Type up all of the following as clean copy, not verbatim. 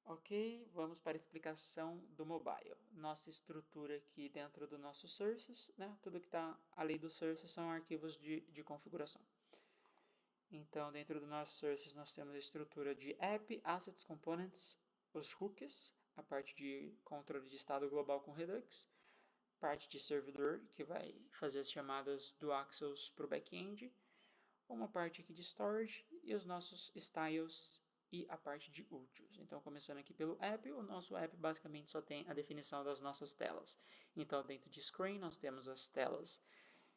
Ok, vamos para a explicação do mobile. Nossa estrutura aqui dentro do nosso sources, né? Tudo que está ali do sources são arquivos de configuração. Então, dentro do nosso sources, nós temos a estrutura de app, assets, components, os hooks, a parte de controle de estado global com Redux, parte de servidor, que vai fazer as chamadas do Axels para o back-end, uma parte aqui de storage e os nossos styles e a parte de úteis. Então, começando aqui pelo app, o nosso app basicamente só tem a definição das nossas telas. Então, dentro de screen, nós temos as telas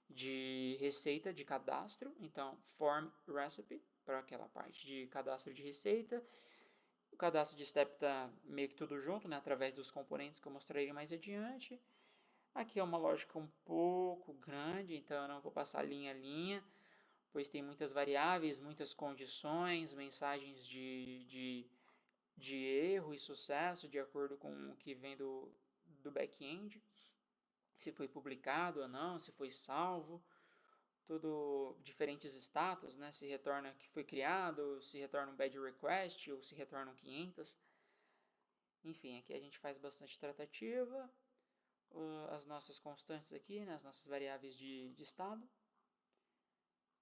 de receita, de cadastro. Então, form recipe, para aquela parte de cadastro de receita. O cadastro de step está meio que tudo junto, né, através dos componentes que eu mostrarei mais adiante. Aqui é uma lógica um pouco grande, então eu não vou passar linha a linha, pois tem muitas variáveis, muitas condições, mensagens de erro e sucesso, de acordo com o que vem do back-end, se foi publicado ou não, se foi salvo, tudo diferentes status, né? Se retorna que foi criado, se retorna um bad request ou se retornam 500. Enfim, aqui a gente faz bastante tratativa, as nossas constantes aqui, né? As nossas variáveis de estado.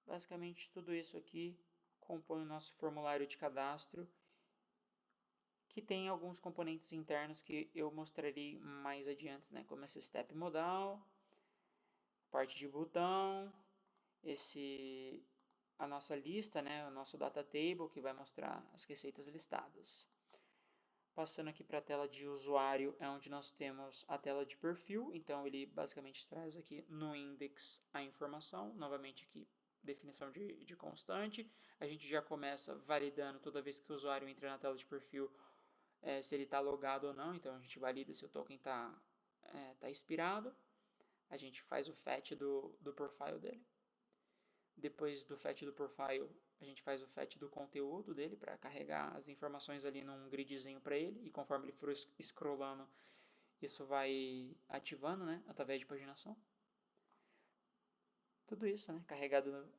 Basicamente, tudo isso aqui compõe o nosso formulário de cadastro, que tem alguns componentes internos que eu mostrarei mais adiante, né? Como esse step modal, parte de botão, a nossa lista, né? O nosso data table, que vai mostrar as receitas listadas. Passando aqui para a tela de usuário, é onde nós temos a tela de perfil, então ele basicamente traz aqui no index a informação, novamente aqui definição de constante. A gente já começa validando toda vez que o usuário entra na tela de perfil se ele está logado ou não, então a gente valida se o token tá expirado. A gente faz o fetch do profile dele. Depois do fetch do profile, a gente faz o fetch do conteúdo dele para carregar as informações ali num gridzinho para ele, e conforme ele for scrollando, isso vai ativando, né, através de paginação. Tudo isso, né, carregado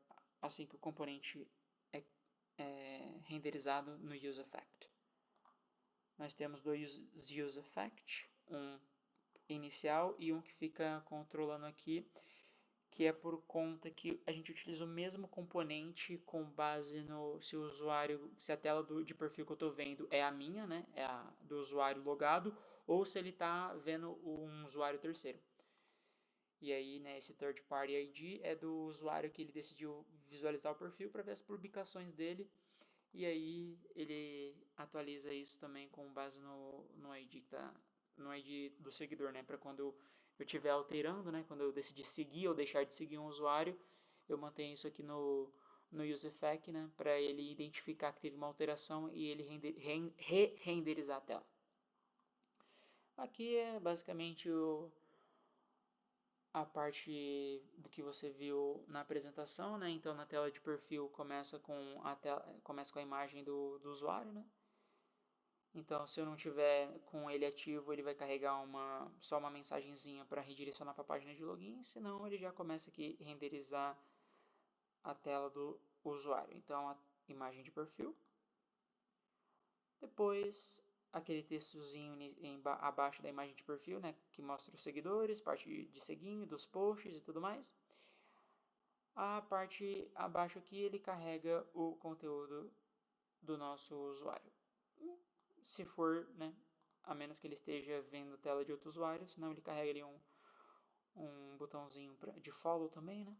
assim que o componente é renderizado no useEffect. Nós temos dois useEffect, um inicial e um que fica controlando aqui, que é por conta que a gente utiliza o mesmo componente com base no se o usuário, se a tela de perfil que eu estou vendo é a minha, né, é a do usuário logado, ou se ele está vendo um usuário terceiro. E aí, né, esse third party ID é do usuário que ele decidiu visualizar o perfil para ver as publicações dele. E aí ele atualiza isso também com base no ID que tá, no ID do seguidor, né? Para quando eu estiver alterando, né? Quando eu decidir seguir ou deixar de seguir um usuário, eu mantenho isso aqui no useEffect, né? Para ele identificar que teve uma alteração e ele re-renderizar a tela. Aqui é basicamente a parte do que você viu na apresentação, né? Então na tela de perfil começa com a imagem do usuário, né? Então, se eu não tiver com ele ativo, ele vai carregar só uma mensagenzinha para redirecionar para a página de login, senão ele já começa aqui a renderizar a tela do usuário. Então, a imagem de perfil. Depois, aquele textozinho abaixo da imagem de perfil, né, que mostra os seguidores, parte de seguinho, dos posts e tudo mais. A parte abaixo aqui, ele carrega o conteúdo do nosso usuário. Se for, né, a menos que ele esteja vendo a tela de outro usuário, senão ele carrega ali um botãozinho de follow também, né?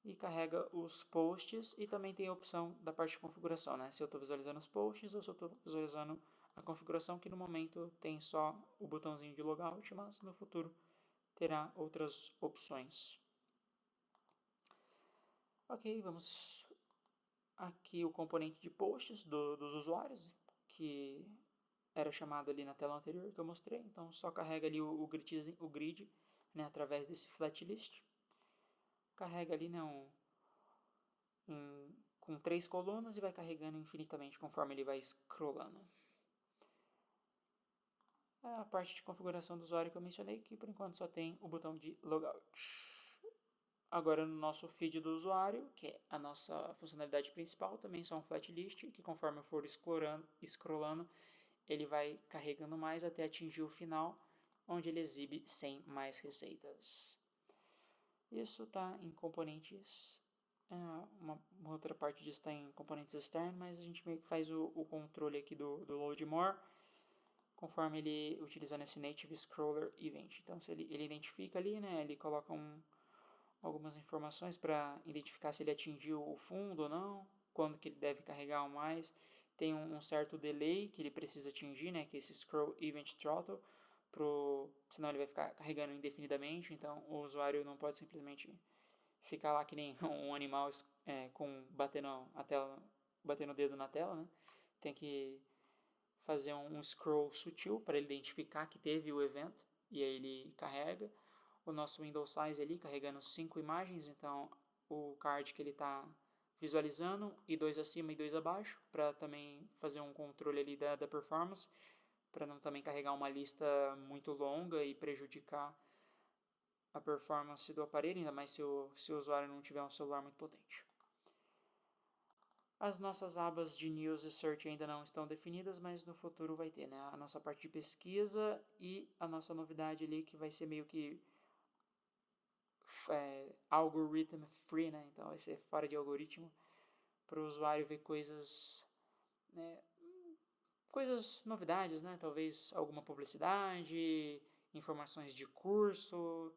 E carrega os posts e também tem a opção da parte de configuração, né? Se eu estou visualizando os posts ou se eu estou visualizando a configuração, que no momento tem só o botãozinho de logout, mas no futuro terá outras opções. Ok, vamos aqui o componente de posts dos usuários, que era chamado ali na tela anterior que eu mostrei. Então só carrega ali o grid, né, através desse flatlist. Carrega ali, né, com 3 colunas e vai carregando infinitamente conforme ele vai scrollando. A parte de configuração do usuário que eu mencionei, que por enquanto só tem o botão de logout. Agora no nosso feed do usuário, que é a nossa funcionalidade principal, também só um flatlist, que conforme eu for scrollando, ele vai carregando mais até atingir o final, onde ele exibe 100 mais receitas. Isso está em componentes, uma outra parte disso está em componentes externos, mas a gente meio que faz o controle aqui do load more, conforme ele utilizando esse native scroller event. Então, se ele identifica ali, né, ele coloca algumas informações para identificar se ele atingiu o fundo ou não, quando que ele deve carregar o mais. Tem um certo delay que ele precisa atingir, né, que é esse scroll event throttle, senão ele vai ficar carregando indefinidamente, então o usuário não pode simplesmente ficar lá que nem um animal batendo o dedo na tela, né? Tem que fazer um scroll sutil para ele identificar que teve o evento, e aí ele carrega. O nosso window size ali carregando 5 imagens, então o card que ele está visualizando, e 2 acima e 2 abaixo, para também fazer um controle ali da performance, para não também carregar uma lista muito longa e prejudicar a performance do aparelho, ainda mais se o usuário não tiver um celular muito potente. As nossas abas de News e Search ainda não estão definidas, mas no futuro vai ter, né? A nossa parte de pesquisa e a nossa novidade ali, que vai ser meio que algorithm free, né? Então vai ser fora de algoritmo, para o usuário ver coisas, né? Novidades, né? Talvez alguma publicidade, informações de curso,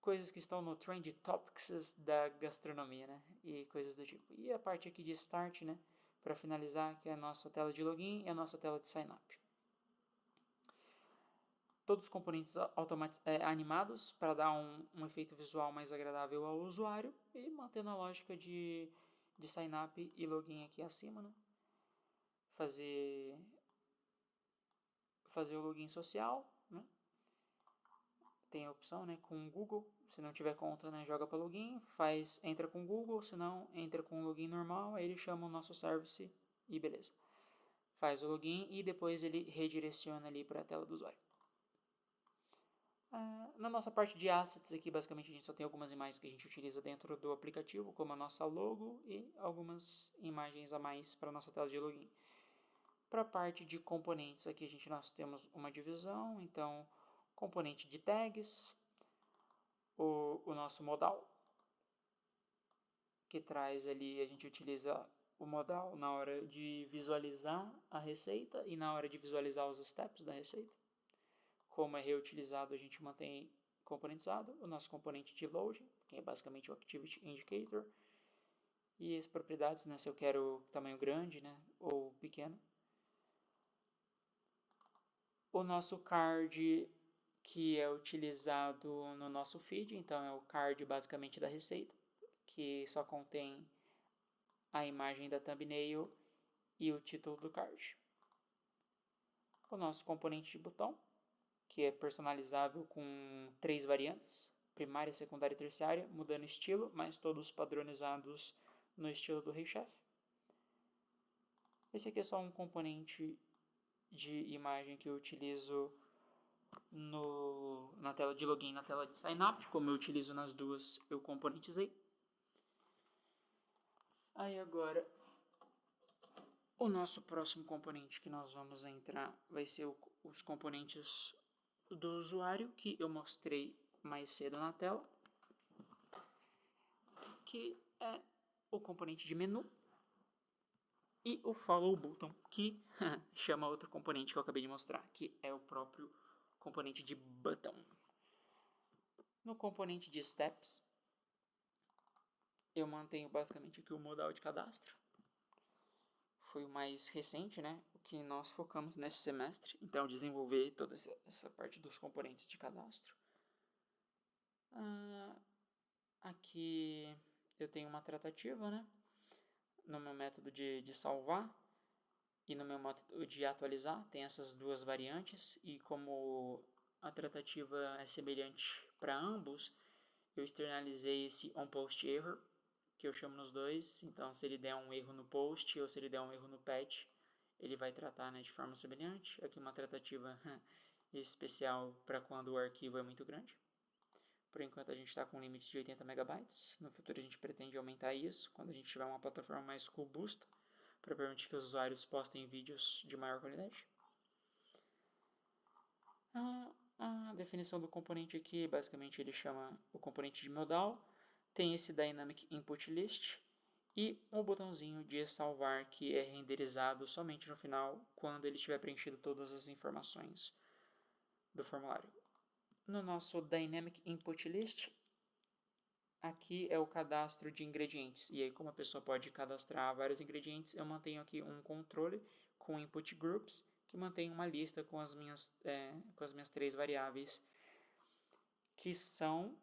coisas que estão no Trend Topics da gastronomia, né? E coisas do tipo. E a parte aqui de Start, né? Para finalizar, que é a nossa tela de login e a nossa tela de sign up. Todos os componentes animados para dar um efeito visual mais agradável ao usuário e mantendo a lógica de sign up e login aqui acima, né? Fazer o login social, né? Tem a opção, né, com o Google. Se não tiver conta, né, joga para login, entra com o Google, se não, entra com o login normal, aí ele chama o nosso service e beleza. Faz o login e depois ele redireciona ali para a tela do usuário. Na nossa parte de assets aqui, basicamente a gente só tem algumas imagens que a gente utiliza dentro do aplicativo, como a nossa logo e algumas imagens a mais para a nossa tela de login. Para a parte de componentes aqui nós temos uma divisão, então componente de tags, o nosso modal, que traz ali, a gente utiliza o modal na hora de visualizar a receita e na hora de visualizar os steps da receita. Como é reutilizado, a gente mantém componentizado. O nosso componente de load, que é basicamente o Activity Indicator, e as propriedades, né, se eu quero tamanho grande, né, ou pequeno. O nosso card, que é utilizado no nosso feed, então é o card basicamente da receita, que só contém a imagem da thumbnail e o título do card. O nosso componente de botão, que é personalizável com 3 variantes, primária, secundária e terciária, mudando estilo, mas todos padronizados no estilo do Rei Chef. Esse aqui é só um componente de imagem que eu utilizo na tela de login, na tela de sign up, como eu utilizo nas duas, eu componentizei. Aí agora, o nosso próximo componente que nós vamos entrar vai ser os componentes do usuário, que eu mostrei mais cedo na tela, que é o componente de menu e o follow button, que chama outro componente que eu acabei de mostrar, que é o próprio componente de button. No componente de steps, eu mantenho basicamente aqui o modal de cadastro. Foi o mais recente, né? O que nós focamos nesse semestre. Então, desenvolver toda essa parte dos componentes de cadastro. Aqui eu tenho uma tratativa, né? No meu método de salvar e no meu método de atualizar. Tem essas duas variantes. E como a tratativa é semelhante para ambos, eu externalizei esse onPostError, que eu chamo nos dois. Então, se ele der um erro no post ou se ele der um erro no patch, ele vai tratar, né, de forma semelhante. Aqui uma tratativa especial para quando o arquivo é muito grande. Por enquanto a gente está com um limite de 80 megabytes. No futuro a gente pretende aumentar isso quando a gente tiver uma plataforma mais robusta para permitir que os usuários postem vídeos de maior qualidade. A definição do componente aqui, basicamente ele chama o componente de modal, tem esse Dynamic Input List e um botãozinho de salvar que é renderizado somente no final, quando ele tiver preenchido todas as informações do formulário. No nosso Dynamic Input List, aqui é o cadastro de ingredientes. E aí, como a pessoa pode cadastrar vários ingredientes, eu mantenho aqui um controle com input groups, que mantém uma lista com as minhas 3 variáveis, que são,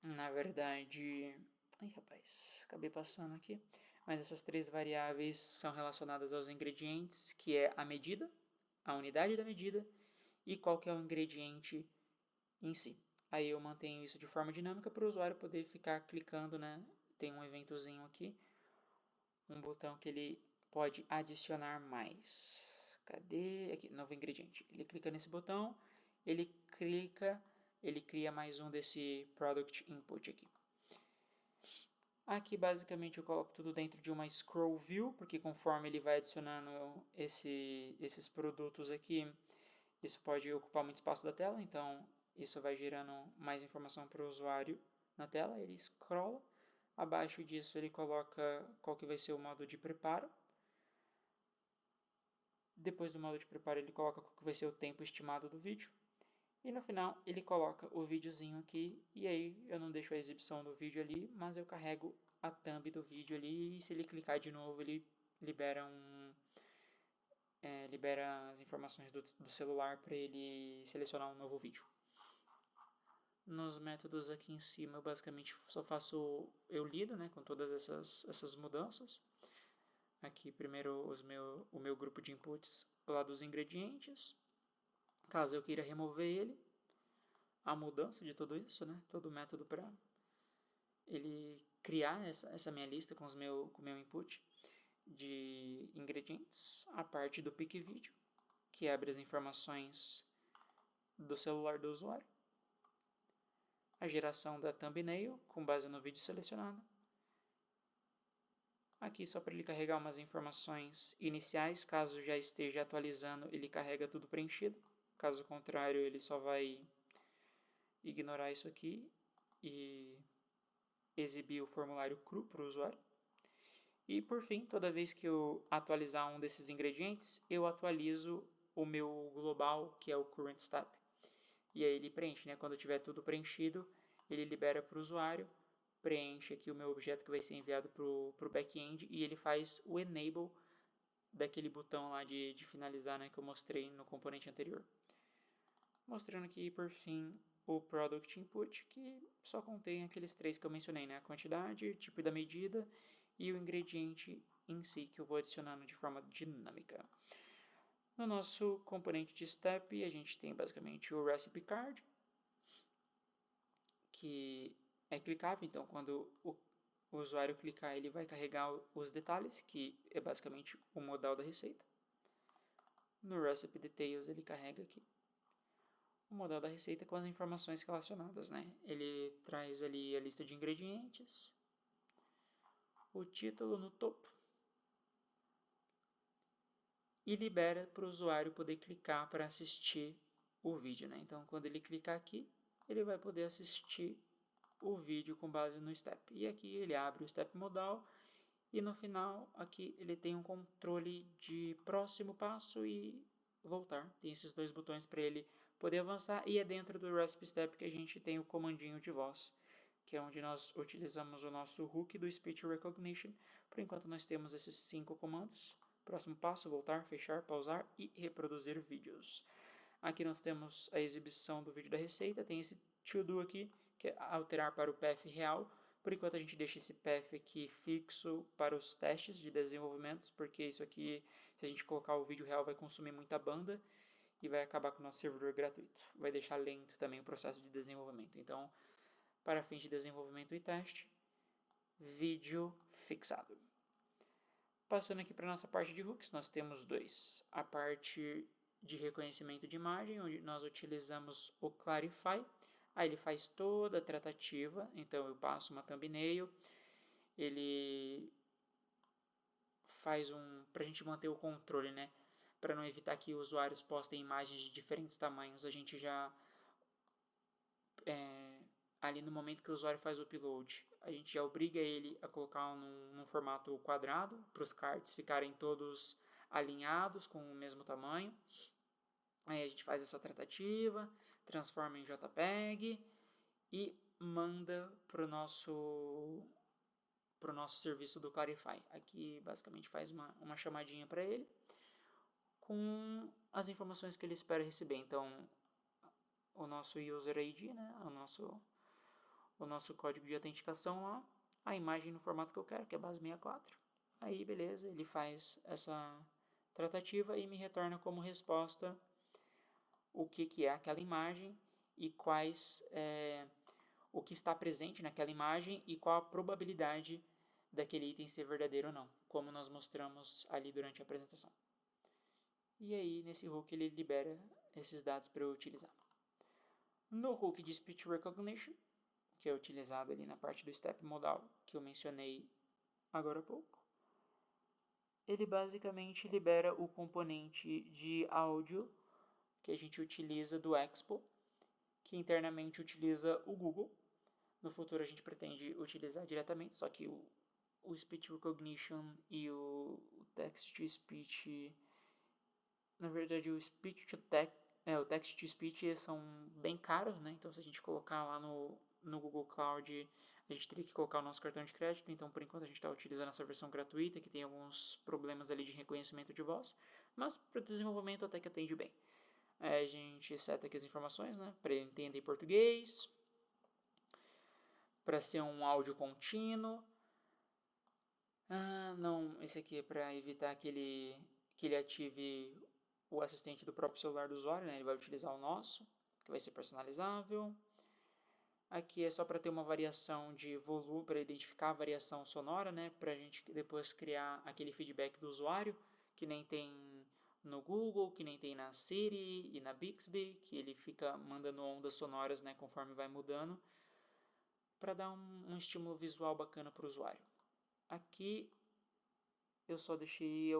na verdade... Ai, rapaz, acabei passando aqui. Mas essas 3 variáveis são relacionadas aos ingredientes, que é a medida, a unidade da medida e qual que é o ingrediente em si. Aí eu mantenho isso de forma dinâmica para o usuário poder ficar clicando, né? Tem um eventozinho aqui, um botão que ele pode adicionar mais. Cadê? Aqui, novo ingrediente. Ele clica nesse botão, ele cria mais um desse Product Input aqui. Aqui basicamente eu coloco tudo dentro de uma Scroll View, porque conforme ele vai adicionando esses produtos aqui, isso pode ocupar muito espaço da tela, então isso vai gerando mais informação para o usuário na tela. Ele scrolla, abaixo disso ele coloca qual que vai ser o modo de preparo. Depois do modo de preparo ele coloca qual que vai ser o tempo estimado do vídeo. E no final ele coloca o videozinho aqui, e aí eu não deixo a exibição do vídeo ali, mas eu carrego a thumb do vídeo ali, e se ele clicar de novo ele libera libera as informações do celular para ele selecionar um novo vídeo. Nos métodos aqui em cima eu basicamente só faço eu lido, né, com todas essas mudanças. Aqui primeiro o meu grupo de inputs lá dos ingredientes, caso eu queira remover ele, a mudança de tudo isso, né, todo o método para ele criar essa minha lista com o meu input de ingredientes, a parte do pick vídeo, que abre as informações do celular do usuário, a geração da thumbnail com base no vídeo selecionado. Aqui só para ele carregar umas informações iniciais, caso já esteja atualizando, ele carrega tudo preenchido. Caso contrário, ele só vai ignorar isso aqui e exibir o formulário cru para o usuário. E por fim, toda vez que eu atualizar um desses ingredientes, eu atualizo o meu global, que é o current step. E aí ele preenche, né? Quando tiver tudo preenchido, ele libera para o usuário, preenche aqui o meu objeto que vai ser enviado para o back-end e ele faz o enable daquele botão lá de finalizar, né, que eu mostrei no componente anterior. Mostrando aqui, por fim, o Product Input, que só contém aqueles 3 que eu mencionei, né? A quantidade, tipo da medida e o ingrediente em si, que eu vou adicionando de forma dinâmica. No nosso componente de Step, a gente tem basicamente o Recipe Card, que é clicável, então quando o usuário clicar, ele vai carregar os detalhes, que é basicamente o modal da receita. No Recipe Details ele carrega aqui o modal da receita com as informações relacionadas, né? Ele traz ali a lista de ingredientes, o título no topo e libera para o usuário poder clicar para assistir o vídeo, né? Então, quando ele clicar aqui, ele vai poder assistir o vídeo com base no step. E aqui ele abre o step modal e no final aqui ele tem um controle de próximo passo e voltar. Tem esses 2 botões para ele poder avançar e é dentro do Recipe Step que a gente tem o comandinho de voz, que é onde nós utilizamos o nosso hook do Speech Recognition. Por enquanto nós temos esses 5 comandos. Próximo passo, voltar, fechar, pausar e reproduzir vídeos. Aqui nós temos a exibição do vídeo da receita, tem esse to do aqui, que é alterar para o path real. Por enquanto a gente deixa esse path aqui fixo para os testes de desenvolvimento, porque isso aqui, se a gente colocar o vídeo real, vai consumir muita banda e vai acabar com o nosso servidor gratuito. Vai deixar lento também o processo de desenvolvimento. Então, para fins de desenvolvimento e teste, vídeo fixado. Passando aqui para a nossa parte de hooks, nós temos 2. A parte de reconhecimento de imagem, onde nós utilizamos o Clarify. Aí ele faz toda a tratativa, então eu passo uma thumbnail, ele faz para a gente manter o controle, né? para não evitar que usuários postem imagens de diferentes tamanhos, a gente já, ali no momento que o usuário faz o upload, a gente já obriga ele a colocar num formato quadrado, para os cards ficarem todos alinhados com o mesmo tamanho. Aí a gente faz essa tratativa, transforma em JPEG e manda para o nosso serviço do Clarify. Aqui basicamente faz uma chamadinha para ele com as informações que ele espera receber. Então, o nosso user ID, né, o nosso código de autenticação lá, a imagem no formato que eu quero, que é base 64. Aí, beleza, ele faz essa tratativa e me retorna como resposta o que é aquela imagem e o que está presente naquela imagem e qual a probabilidade daquele item ser verdadeiro ou não, como nós mostramos ali durante a apresentação. E aí, nesse hook, ele libera esses dados para eu utilizar. No hook de Speech Recognition, que é utilizado ali na parte do step modal, que eu mencionei agora há pouco, ele basicamente libera o componente de áudio que a gente utiliza do Expo, que internamente utiliza o Google. No futuro a gente pretende utilizar diretamente, só que o Speech Recognition e o Text-to-Speech, na verdade o Text-to-Speech são bem caros, né? Então se a gente colocar lá no Google Cloud, a gente teria que colocar o nosso cartão de crédito, então por enquanto a gente está utilizando essa versão gratuita, que tem alguns problemas ali de reconhecimento de voz, mas para o desenvolvimento até que atende bem. A gente seta aqui as informações, né, para ele entender português, para ser um áudio contínuo. Não, esse aqui é para evitar que ele ative o assistente do próprio celular do usuário, né? Ele vai utilizar o nosso, que vai ser personalizável. Aqui é só para ter uma variação de volume, para identificar a variação sonora, né? Para a gente depois criar aquele feedback do usuário, que nem tem no Google, que nem tem na Siri e na Bixby, que ele fica mandando ondas sonoras, né, conforme vai mudando, para dar um estímulo visual bacana para o usuário. Aqui eu só deixei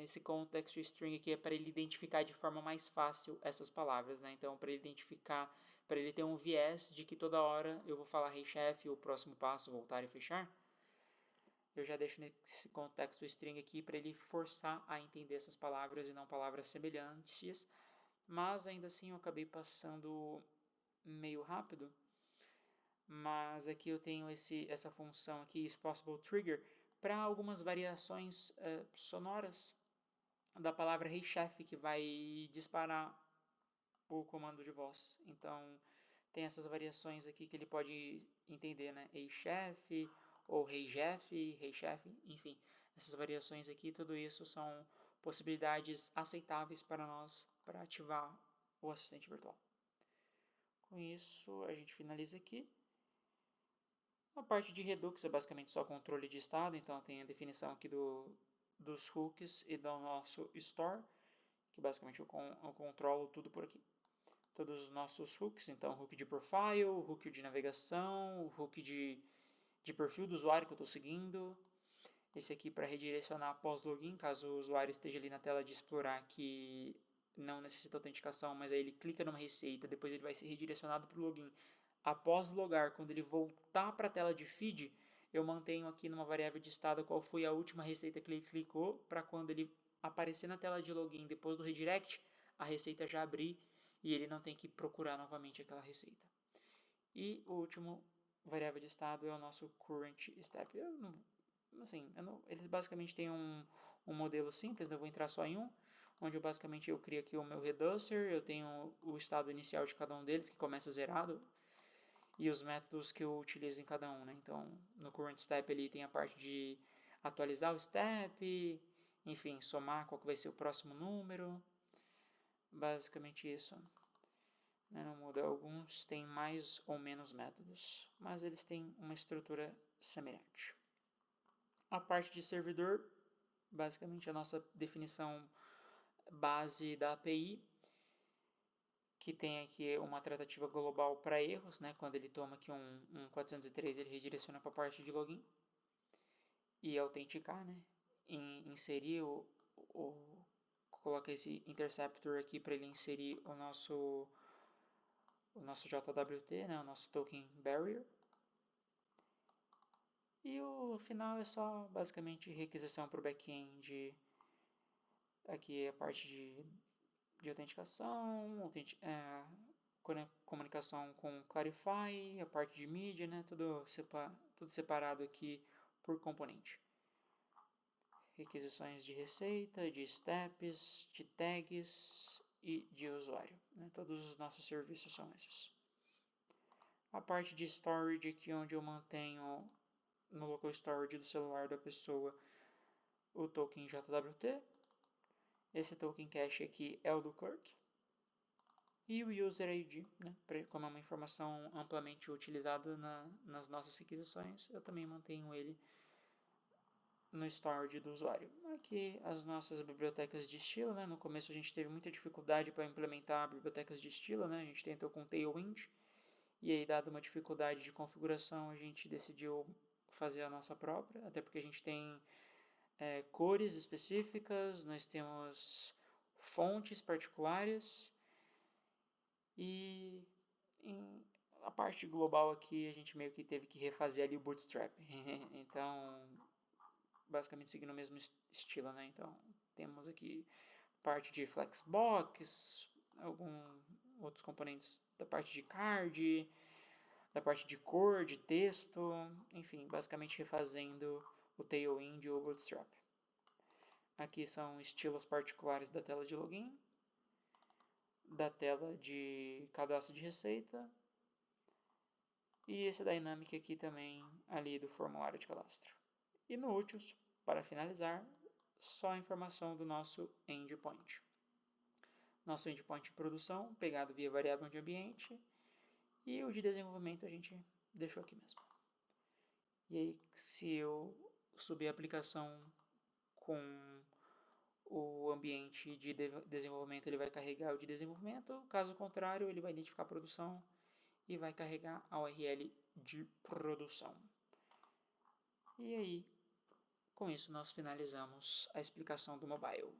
esse context string aqui é para ele identificar de forma mais fácil essas palavras, né? Então, para ele identificar, para ele ter um viés de que toda hora eu vou falar hey chef, o próximo passo, voltar e fechar, eu já deixo nesse contexto string aqui para ele forçar a entender essas palavras e não palavras semelhantes, mas ainda assim eu acabei passando meio rápido. Mas aqui eu tenho essa função aqui, isPossible Trigger, para algumas variações sonoras da palavra hey chef, que vai disparar o comando de voz. Então, tem essas variações aqui que ele pode entender, né? Hey chef, ou hey chef, enfim. Essas variações aqui, tudo isso são possibilidades aceitáveis para nós, para ativar o assistente virtual. Com isso, a gente finaliza aqui. A parte de Redux é basicamente só controle de estado, então tem a definição aqui dos hooks e do nosso store, que basicamente eu controlo tudo por aqui. Todos os nossos hooks, então hook de profile, hook de navegação, hook de perfil do usuário que eu estou seguindo. Esse aqui para redirecionar após login, caso o usuário esteja ali na tela de explorar que não necessita autenticação, mas aí ele clica numa receita, depois ele vai ser redirecionado para o login. Após logar, quando ele voltar para a tela de feed, eu mantenho aqui numa variável de estado qual foi a última receita que ele clicou, para quando ele aparecer na tela de login depois do redirect, a receita já abrir e ele não tem que procurar novamente aquela receita. E o último variável de estado é o nosso current step. Eles basicamente têm um modelo simples, eu vou entrar só em um, onde eu crio aqui o meu reducer, eu tenho o estado inicial de cada um deles, que começa zerado, e os métodos que eu utilizo em cada um, né? Então, no current step ele tem a parte de atualizar o step, enfim, somar qual que vai ser o próximo número, basicamente isso. Não muda, alguns têm mais ou menos métodos, mas eles têm uma estrutura semelhante. A parte de servidor, basicamente a nossa definição base da API, que tem aqui uma tratativa global para erros, né? Quando ele toma aqui um 403, ele redireciona para a parte de login e autenticar, né? Inserir coloca esse interceptor aqui para ele inserir o nosso JWT, né, o nosso token barrier. E o final é só basicamente requisição para o back-end. Aqui é a parte de autenticação, comunicação com Clarify, a parte de mídia, né, tudo separado aqui por componente. Requisições de receita, de steps, de tags e de usuário, né, todos os nossos serviços são esses. A parte de storage aqui onde eu mantenho no local storage do celular da pessoa o token JWT. Esse token cache aqui é o do clerk. E o user ID, né, como é uma informação amplamente utilizada nas nossas requisições, eu também mantenho ele no storage do usuário. Aqui as nossas bibliotecas de estilo, né, no começo a gente teve muita dificuldade para implementar bibliotecas de estilo, né, a gente tentou com Tailwind, e aí dado uma dificuldade de configuração a gente decidiu fazer a nossa própria, até porque a gente tem cores específicas, nós temos fontes particulares e a parte global aqui a gente meio que teve que refazer ali o Bootstrap. Então, basicamente seguindo o mesmo estilo, né? Então, temos aqui parte de Flexbox, alguns outros componentes da parte de card, da parte de cor, de texto, enfim, basicamente refazendo o Tailwind e o Bootstrap. Aqui são estilos particulares da tela de login, da tela de cadastro de receita e esse Dynamic aqui também ali do formulário de cadastro. E no Utils, para finalizar, só a informação do nosso endpoint. Nosso endpoint de produção, pegado via variável de ambiente, e o de desenvolvimento a gente deixou aqui mesmo. E aí, se eu subir a aplicação com o ambiente de desenvolvimento, ele vai carregar o de desenvolvimento, caso contrário, ele vai identificar a produção e vai carregar a URL de produção. E aí, com isso, nós finalizamos a explicação do mobile.